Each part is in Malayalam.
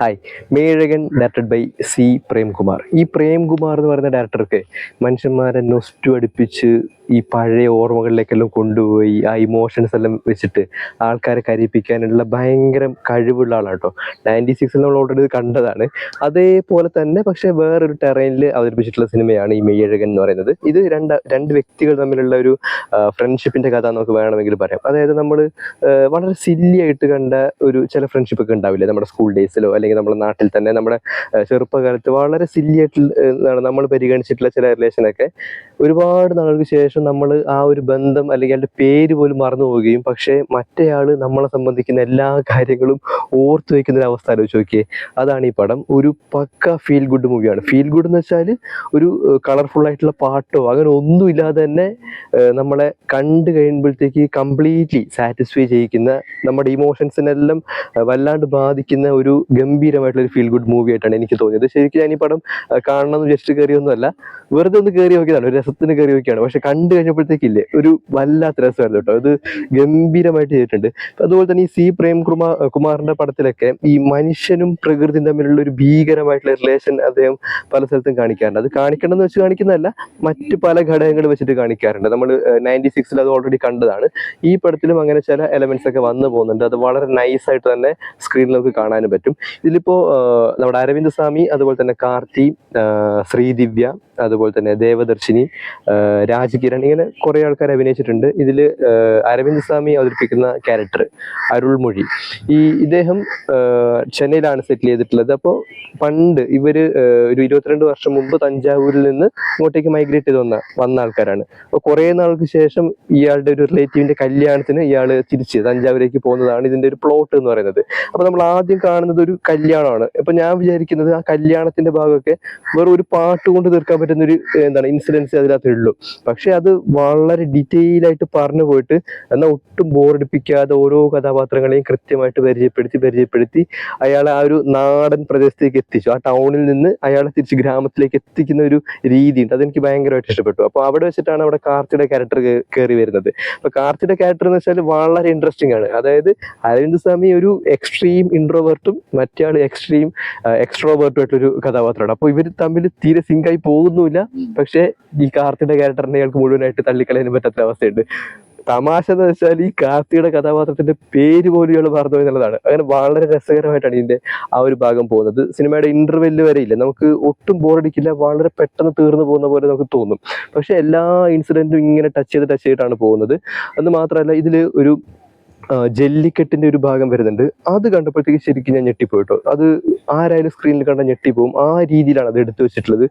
ഹായ്. മേഴകൻ ഡയറക്റ്റഡ് ബൈ സി പ്രേംകുമാർ. ഈ പ്രേംകുമാർ എന്ന് പറയുന്ന ഡയറക്ടർക്ക് മനുഷ്യന്മാരെ നൊസ്റ്റു അടുപ്പിച്ച് ഈ പഴയ ഓർമ്മകളിലേക്കെല്ലാം കൊണ്ടുപോയി ആ ഇമോഷൻസ് എല്ലാം വെച്ചിട്ട് ആൾക്കാരെ കരയിപ്പിക്കാനുള്ള ഭയങ്കര കഴിവുള്ള ആളാണ് കേട്ടോ. 96 നമ്മൾ ഓൾറെഡി കണ്ടതാണ്. അതേപോലെ തന്നെ പക്ഷേ വേറൊരു ടെറൈനിൽ അവതരിപ്പിച്ചിട്ടുള്ള സിനിമയാണ് ഈ മെയ്യഴകൻ എന്ന് പറയുന്നത്. ഇത് രണ്ട് വ്യക്തികൾ തമ്മിലുള്ള ഒരു ഫ്രണ്ട്ഷിപ്പിന്റെ കഥ നമുക്ക് വേണമെങ്കിൽ പറയാം. അതായത് നമ്മൾ വളരെ സില്ലി ആയിട്ട് കണ്ട ഒരു ചില ഫ്രണ്ട്ഷിപ്പ് ഒക്കെ ഉണ്ടാവില്ലേ നമ്മുടെ സ്കൂൾ ഡേയ്സിലോ അല്ലെങ്കിൽ നമ്മുടെ നാട്ടിൽ തന്നെ നമ്മുടെ ചെറുപ്പകാലത്ത് വളരെ സില്ലി ആയിട്ട് നമ്മൾ പരിഗണിച്ചിട്ടുള്ള ചില റിലേഷനൊക്കെ ഒരുപാട് നാൾക്ക് ശേഷം നമ്മൾ ആ ഒരു ബന്ധം അല്ലെങ്കിൽ അതിൻ്റെ പേര് പോലും മറന്നു പോവുകയും പക്ഷേ മറ്റേയാൾ നമ്മളെ സംബന്ധിക്കുന്ന എല്ലാ കാര്യങ്ങളും ഓർത്തു വയ്ക്കുന്ന ഒരു അവസ്ഥ ആലോചിച്ച് നോക്കിയേ. അതാണ് ഈ പടം. ഒരു പക്ക ഫീൽ ഗുഡ് മൂവിയാണ്. ഫീൽ ഗുഡ് എന്ന് വെച്ചാൽ ഒരു കളർഫുൾ ആയിട്ടുള്ള പാട്ടോ അങ്ങനെ ഒന്നും ഇല്ലാതെ തന്നെ നമ്മളെ കണ്ടു കഴിയുമ്പോഴത്തേക്ക് കംപ്ലീറ്റ്ലി സാറ്റിസ്ഫൈ ചെയ്യിക്കുന്ന നമ്മുടെ ഇമോഷൻസിനെല്ലാം വല്ലാണ്ട് ബാധിക്കുന്ന ഒരു ഗംഭീരമായിട്ടുള്ള ഒരു ഫീൽ ഗുഡ് മൂവി ആയിട്ടാണ് എനിക്ക് തോന്നിയത്. ശരിക്കും ഞാൻ ഈ പടം കാണണമെന്ന് ജസ്റ്റ് കയറിയൊന്നുമല്ല, വെറുതെ ഒന്ന് കയറി നോക്കിയതാണ്, ഒരു രസത്തിന് കയറി നോക്കിയാണ്. പക്ഷെ കണ്ടു കഴിഞ്ഞപ്പോഴത്തേക്കില്ലേ ഒരു വല്ലാത്ത രസമായിരുന്നു കേട്ടോ. അത് ഗംഭീരമായിട്ട് ചെയ്തിട്ടുണ്ട്. അതുപോലെ തന്നെ ഈ സി കുമാറിന്റെ പടത്തിലൊക്കെ ഈ മനുഷ്യനും പ്രകൃതിയും തമ്മിലുള്ള ഒരു ഭീകരമായിട്ടുള്ള റിലേഷൻ അദ്ദേഹം പല സ്ഥലത്തും കാണിക്കാറുണ്ട്. അത് കാണിക്കണമെന്ന് വെച്ച് കാണിക്കുന്നതല്ല, മറ്റ് പല ഘടകങ്ങൾ വെച്ചിട്ട് കാണിക്കാറുണ്ട്. നമ്മൾ 96 അത് ഓൾറെഡി കണ്ടതാണ്. ഈ പടത്തിലും അങ്ങനെ ചില എലമെന്റ്സ് ഒക്കെ വന്നു പോകുന്നുണ്ട്. അത് വളരെ നൈസായിട്ട് തന്നെ സ്ക്രീനിൽ നമുക്ക് കാണാനും പറ്റും. ഇതിലിപ്പോ നമ്മുടെ അരവിന്ദ് സ്വാമി, അതുപോലെ തന്നെ കാർത്തി, ശ്രീദിവ്യ, അതുപോലെ തന്നെ ദേവദർശിനി, രാജ്കിരൺ, ഇങ്ങനെ കുറെ ആൾക്കാർ അഭിനയിച്ചിട്ടുണ്ട്. ഇതിൽ അരവിന്ദ് സ്വാമി അവതരിപ്പിക്കുന്ന ക്യാരക്ടർ അരുൾമൊഴി, ഇദ്ദേഹം ചെന്നൈയിലാണ് സെറ്റിൽ ചെയ്തിട്ടുള്ളത്. അപ്പോൾ പണ്ട് ഇവര് ഒരു 22 വർഷം മുമ്പ് തഞ്ചാവൂരിൽ നിന്ന് ഇങ്ങോട്ടേക്ക് മൈഗ്രേറ്റ് ചെയ്ത് വന്ന ആൾക്കാരാണ്. അപ്പോൾ കുറെ നാൾക്ക് ശേഷം ഇയാളുടെ ഒരു റിലേറ്റീവിന്റെ കല്യാണത്തിന് ഇയാൾ തിരിച്ച് തഞ്ചാവൂരേക്ക് പോകുന്നതാണ് ഇതിന്റെ ഒരു പ്ലോട്ട് എന്ന് പറയുന്നത്. അപ്പൊ നമ്മൾ ആദ്യം കാണുന്നത് ഒരു കല്യാണമാണ്. അപ്പൊ ഞാൻ വിചാരിക്കുന്നത് ആ കല്യാണത്തിന്റെ ഭാഗമൊക്കെ വെറും ഒരു പാട്ട് കൊണ്ട് തീർക്കാൻ പറ്റുന്ന ഒരു ഇൻസിഡൻസ് അതിനകത്തുള്ളൂ. പക്ഷെ അത് വളരെ ഡീറ്റെയിൽ ആയിട്ട് പറഞ്ഞു പോയിട്ട് എന്നാൽ ഒട്ടും ബോറടിപ്പിക്കാതെ ഓരോ കഥാപാത്രങ്ങളെയും കൃത്യമായിട്ട് പരിചയപ്പെടുത്തി അയാളെ ആ ഒരു നാടൻ പ്രദേശത്തേക്ക് എത്തിച്ചു. ആ ടൗണിൽ നിന്ന് അയാളെ തിരിച്ച് ഗ്രാമത്തിലേക്ക് എത്തിക്കുന്ന ഒരു രീതിയുണ്ട്. അതെനിക്ക് ഭയങ്കരമായിട്ട് ഇഷ്ടപ്പെട്ടു. അപ്പൊ അവിടെ വെച്ചിട്ടാണ് അവിടെ കാർത്തിയുടെ ക്യാരക്ടർ കയറി വരുന്നത്. അപ്പൊ കാർത്തിയുടെ ക്യാരക്ടർ എന്ന് വെച്ചാൽ വളരെ ഇൻട്രസ്റ്റിംഗ് ആണ്. അതായത് അരവിന്ദ് സ്വാമി ഒരു എക്സ്ട്രീം ഇൻട്രോവേർട്ടും മറ്റേ ആൾ എക്സ്ട്രീം എക്സ്ട്രോവേർട്ടും ആയിട്ടൊരു കഥാപാത്രമാണ്. അപ്പൊ ഇവർ തമ്മിൽ തീരെ സിങ്കായി പോകുന്നില്ല. പക്ഷെ ഈ കാർത്തിയുടെ ക്യാരക്ടറിനെ അയാൾക്ക് മുഴുവനായിട്ട് തള്ളിക്കളയാനും പറ്റാത്ത അവസ്ഥയുണ്ട്. തമാശ എന്ന് വെച്ചാൽ ഈ കാർത്തിയുടെ കഥാപാത്രത്തിന്റെ പേര് പോലും ഇയാൾ മറന്നു എന്നുള്ളതാണ്. അങ്ങനെ വളരെ രസകരമായിട്ടാണ് ഇതിന്റെ ആ ഒരു ഭാഗം പോകുന്നത്. സിനിമയുടെ ഇന്റർവെല്ല് വരെ ഇല്ല, നമുക്ക് ഒട്ടും ബോറടിക്കില്ല, വളരെ പെട്ടെന്ന് തീർന്നു പോകുന്ന പോലെ നമുക്ക് തോന്നും. പക്ഷെ എല്ലാ ഇൻസിഡന്റും ഇങ്ങനെ ടച്ച് ചെയ്തിട്ടാണ് പോകുന്നത്. അത് മാത്രമല്ല ഇതില് ഒരു ജല്ലിക്കെട്ടിന്റെ ഒരു ഭാഗം വരുന്നുണ്ട്. അത് കണ്ടപ്പോഴത്തേക്ക് ശരിക്കും ഞാൻ ഞെട്ടിപ്പോയിട്ടോ. അത് ആരായാലും സ്ക്രീനിൽ കണ്ടാൽ ഞെട്ടിപ്പോവും. ആ രീതിയിലാണ് അത് എടുത്തു വെച്ചിട്ടുള്ളത്.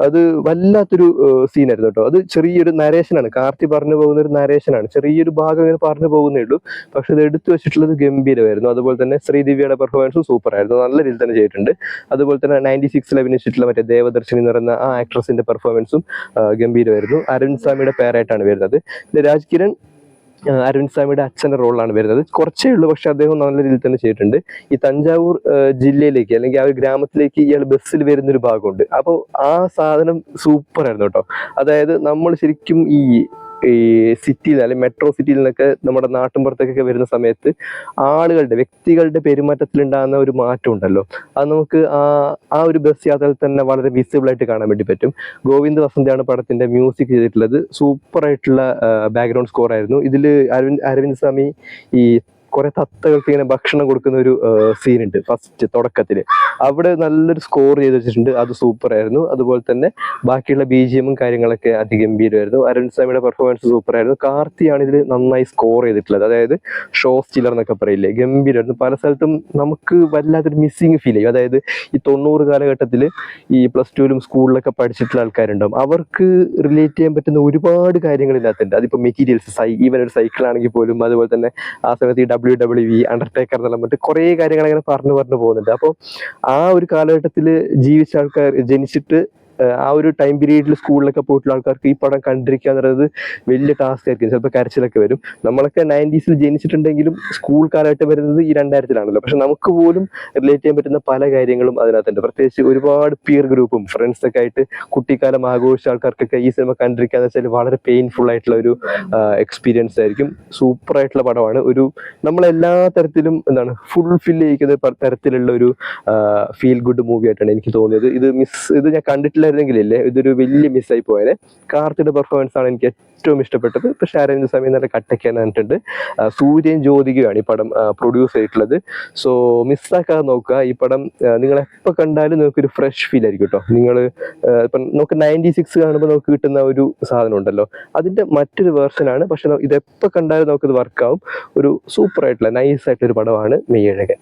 അത് വല്ലാത്തൊരു സീനായിരുന്നു കേട്ടോ. അത് ചെറിയൊരു നരേഷനാണ്, കാർത്തി പറഞ്ഞു പോകുന്ന ഒരു നരേഷനാണ്. ചെറിയൊരു ഭാഗം ഇങ്ങനെ പറഞ്ഞു പോകുന്നേ ഉള്ളൂ, പക്ഷെ അത് എടുത്തു വെച്ചിട്ടുള്ളത് ഗംഭീരമായിരുന്നു. അതുപോലെ തന്നെ ശ്രീദിവ്യയുടെ പെർഫോമൻസും സൂപ്പർ ആയിരുന്നു, നല്ല രീതിയിൽ തന്നെ ചെയ്തിട്ടുണ്ട്. അതുപോലെ തന്നെ 96 അഭിനയിച്ചിട്ടുള്ള മറ്റേ ദേവദർശിനി എന്ന് പറയുന്ന ആ ആക്ട്രസിന്റെ പെർഫോമൻസും ഗംഭീരമായിരുന്നു. അരവിന്ദ് സ്വാമിയുടെ പേരായിട്ടാണ് വരുന്നത്. രാജ്കിരൺ അരവിന്ദ് സ്വാമിയുടെ അച്ഛൻ്റെ റോളാണ് വരുന്നത്. കുറച്ചേ ഉള്ളൂ, പക്ഷെ അദ്ദേഹം നല്ല രീതിയിൽ തന്നെ ചെയ്തിട്ടുണ്ട്. ഈ തഞ്ചാവൂർ ജില്ലയിലേക്ക് അല്ലെങ്കിൽ ആ ഒരു ഗ്രാമത്തിലേക്ക് ഇയാൾ ബസ്സിൽ വരുന്നൊരു ഭാഗമുണ്ട്. അപ്പോൾ ആ സാധനം സൂപ്പർ ആയിരുന്നു കേട്ടോ. അതായത് നമ്മൾ ശരിക്കും ഈ സിറ്റിയിൽ അല്ലെങ്കിൽ മെട്രോ സിറ്റിയിൽ നിന്നൊക്കെ നമ്മുടെ നാട്ടിൻപുറത്തേക്കൊക്കെ വരുന്ന സമയത്ത് വ്യക്തികളുടെ പെരുമാറ്റത്തിലുണ്ടാകുന്ന ഒരു മാറ്റം ഉണ്ടല്ലോ, അത് നമുക്ക് ആ ഒരു ബസ് യാത്രയിൽ തന്നെ വളരെ വിസിബിൾ ആയിട്ട് കാണാൻ വേണ്ടി പറ്റും. ഗോവിന്ദ് വസന്തയാണ് പടത്തിന്റെ മ്യൂസിക് ചെയ്തിട്ടുള്ളത്. സൂപ്പർ ആയിട്ടുള്ള ബാക്ക്ഗ്രൗണ്ട് സ്കോർ ആയിരുന്നു. ഇതിൽ അരവിന്ദ് സ്വാമി ഈ കുറെ തത്തകൾക്ക് ഇങ്ങനെ ഭക്ഷണം കൊടുക്കുന്ന ഒരു സീനുണ്ട് ഫസ്റ്റ് തുടക്കത്തില്. അവിടെ നല്ലൊരു സ്കോർ ചെയ്ത് വെച്ചിട്ടുണ്ട്, അത് സൂപ്പർ ആയിരുന്നു. അതുപോലെ തന്നെ ബാക്കിയുള്ള BGM കാര്യങ്ങളൊക്കെ അതിഗംഭീരമായിരുന്നു. അരുൺ സ്വാമിയുടെ പെർഫോമൻസ് സൂപ്പർ ആയിരുന്നു. കാർത്തിയാണ് ഇതിൽ നന്നായി സ്കോർ ചെയ്തിട്ടുള്ളത്. അതായത് ഷോ സ്റ്റീലർ എന്നൊക്കെ പറയില്ലേ, ഗംഭീരമായിരുന്നു. പല സ്ഥലത്തും നമുക്ക് വല്ലാത്തൊരു മിസ്സിങ് ഫീൽ ചെയ്യും. അതായത് ഈ 90 കാലഘട്ടത്തിൽ ഈ +2 സ്കൂളിലൊക്കെ പഠിച്ചിട്ടുള്ള ആൾക്കാരുണ്ടാവും, അവർക്ക് റിലേറ്റ് ചെയ്യാൻ പറ്റുന്ന ഒരുപാട് കാര്യങ്ങൾ ഇതിനകത്തുണ്ട്. അതിപ്പോൾ മെറ്റീരിയൽസ്, ഈവൻ ഒരു സൈക്കിൾ ആണെങ്കിൽ പോലും, അതുപോലെ തന്നെ ആ സമയത്ത് ഈ WWE അണ്ടർടേക്കർ എന്നെല്ലാം മറ്റു കുറേ കാര്യങ്ങൾ അങ്ങനെ പറഞ്ഞു പോകുന്നുണ്ട്. അപ്പോൾ ആ ഒരു കാലഘട്ടത്തിൽ ജീവിച്ച ആൾക്കാർ, ജനിച്ചിട്ട് ആ ഒരു ടൈം പീരീഡിൽ സ്കൂളിലൊക്കെ പോയിട്ടുള്ള ആൾക്കാർക്ക് ഈ പടം കണ്ടിരിക്കുക എന്ന് പറയുന്നത് വലിയ ടാസ്ക് ആയിരിക്കും. ചിലപ്പോൾ കരച്ചിലൊക്കെ വരും. നമ്മളൊക്കെ 90s ജനിച്ചിട്ടുണ്ടെങ്കിലും സ്കൂൾ കാലഘട്ടം വരുന്നത് ഈ 2000-ലാണല്ലോ. പക്ഷെ നമുക്ക് പോലും റിലേറ്റ് ചെയ്യാൻ പറ്റുന്ന പല കാര്യങ്ങളും അതിനകത്തുണ്ട്. പ്രത്യേകിച്ച് ഒരുപാട് പിയർ ഗ്രൂപ്പും ഫ്രണ്ട്സൊക്കെ ആയിട്ട് കുട്ടിക്കാലം ആഘോഷിച്ച ആൾക്കാർക്കൊക്കെ ഈ സിനിമ കണ്ടിരിക്കുക എന്ന് വെച്ചാൽ വളരെ പെയിൻഫുൾ ആയിട്ടുള്ള ഒരു എക്സ്പീരിയൻസ് ആയിരിക്കും. സൂപ്പർ ആയിട്ടുള്ള പടമാണ്. ഒരു നമ്മളെല്ലാ തരത്തിലും എന്താണ് ഫുൾഫിൽ ചെയ്യിക്കുന്ന തരത്തിലുള്ള ഒരു ഫീൽ ഗുഡ് മൂവി ആയിട്ടാണ് എനിക്ക് തോന്നിയത്. ഇത് ഞാൻ കണ്ടിട്ടില്ലായിരുന്നെങ്കിലേ ഇതൊരു വലിയ മിസ്സായി പോയേനെ. കാർത്തിയുടെ പെർഫോമൻസ് ആണ് എനിക്ക് ഏറ്റവും ഇഷ്ടപ്പെട്ടത്. പക്ഷെ അരവിന്ദ് സ്വാമി നല്ല കട്ടയ്ക്കാൻ പറഞ്ഞിട്ടുണ്ട്. സൂര്യൻ ജ്യോതികയാണ് ഈ പടം പ്രൊഡ്യൂസ് ചെയ്തിട്ടുള്ളത്. സോ മിസ്സാക്കാതെ നോക്കുക. ഈ പടം നിങ്ങൾ എപ്പോൾ കണ്ടാലും നിങ്ങൾക്കൊരു ഫ്രഷ് ഫീൽ ആയിരിക്കും കേട്ടോ. നിങ്ങൾ ഇപ്പം നമുക്ക് 96 കാണുമ്പോൾ നമുക്ക് കിട്ടുന്ന ഒരു സാധനം ഉണ്ടല്ലോ, അതിൻ്റെ മറ്റൊരു വേർഷനാണ്. പക്ഷെ ഇതെപ്പോൾ കണ്ടാലും നമുക്കിത് വർക്കാവും. ഒരു സൂപ്പർ ആയിട്ടുള്ള നൈസ് ആയിട്ടൊരു പടമാണ് മെയ്യഴകൻ.